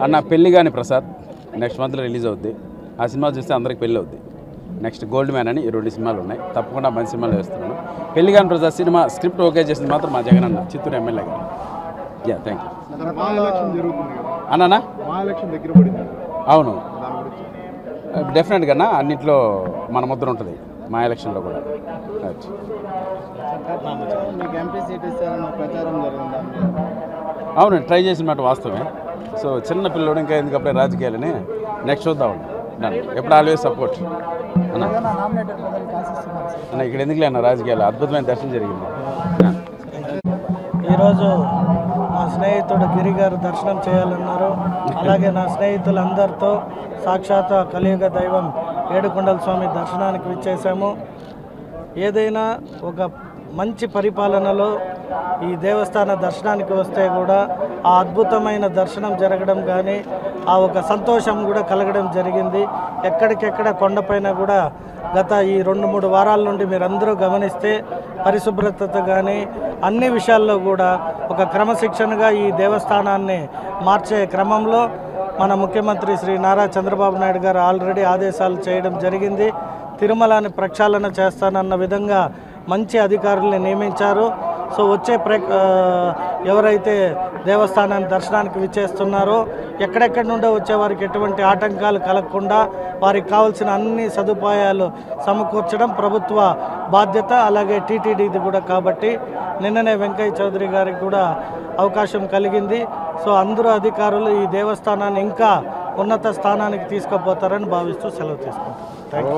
అన్న పెళ్లి కానీ ప్రసాద్ నెక్స్ట్ మంత్లో రిలీజ్ అవుద్ది. ఆ సినిమా చూస్తే అందరికి పెళ్ళి అవుద్ది. నెక్స్ట్ గోల్డ్ మ్యాన్ అని ఈ 2 సినిమాలు ఉన్నాయి. తప్పకుండా మంచి సినిమాలు వేస్తున్నాను. పెళ్లి కానీ ప్రసాద్ సినిమా స్క్రిప్ట్ ఓకే చేసింది మాత్రం మా జగన్ అన్న, చిత్తూరు ఎమ్మెల్యే గారు. థ్యాంక్ యూ అన్నా. అవును, డెఫినెట్గా అన్న అన్నింటిలో మన ముద్ర ఉంటుంది, మా ఎలక్షన్లో కూడా. అవును, ట్రై చేసిన మాట వాస్తవమే. సో చిన్న పిల్లడు ఇంకా ఎందుకప్పుడే రాజకీయాలని నెక్స్ట్ చూద్దాం నన్ను ఎప్పుడు ఆల్వేస్ సపోర్ట్ అన్న. ఇక్కడ ఎందుకులే అన్న రాజకీయాలు, అద్భుతమైన దర్శనం జరిగింది. ఈరోజు మా స్నేహితుడు గిరి గారు దర్శనం చేయాలన్నారు. అలాగే నా స్నేహితులందరితో సాక్షాత్ కలియుగ దైవం ఏడుకొండల స్వామి దర్శనానికి విచ్చేసాము. ఏదైనా ఒక మంచి పరిపాలనలో ఈ దేవస్థాన దర్శనానికి వస్తే కూడా ఆ అద్భుతమైన దర్శనం జరగడం కానీ ఆ ఒక సంతోషం కూడా కలగడం జరిగింది. ఎక్కడికెక్కడ కొండపైన కూడా గత ఈ 2-3 వారాల నుండి మీరందరూ గమనిస్తే పరిశుభ్రత కానీ అన్ని విషయాల్లో కూడా ఒక క్రమశిక్షణగా ఈ దేవస్థానాన్ని మార్చే క్రమంలో మన ముఖ్యమంత్రి శ్రీ నారా చంద్రబాబు నాయుడు గారు ఆల్రెడీ ఆదేశాలు చేయడం జరిగింది. తిరుమలని ప్రక్షాళన చేస్తానన్న విధంగా మంచి అధికారుల్ని నియమించారు. సో వచ్చే ఎవరైతే దేవస్థానాన్ని దర్శనానికి విచ్చేస్తున్నారో ఎక్కడెక్కడి నుండో వచ్చే వారికి ఎటువంటి ఆటంకాలు కలగకుండా వారికి కావాల్సిన అన్ని సదుపాయాలు సమకూర్చడం ప్రభుత్వ బాధ్యత, అలాగే టీటీడీది కూడా. కాబట్టి నిన్ననే వెంకయ్య చౌదరి గారికి కూడా అవకాశం కలిగింది. సో అందరూ అధికారులు ఈ దేవస్థానాన్ని ఇంకా ఉన్నత స్థానానికి తీసుకుపోతారని భావిస్తూ సెలవు తీసుకుంటారు. Thank you.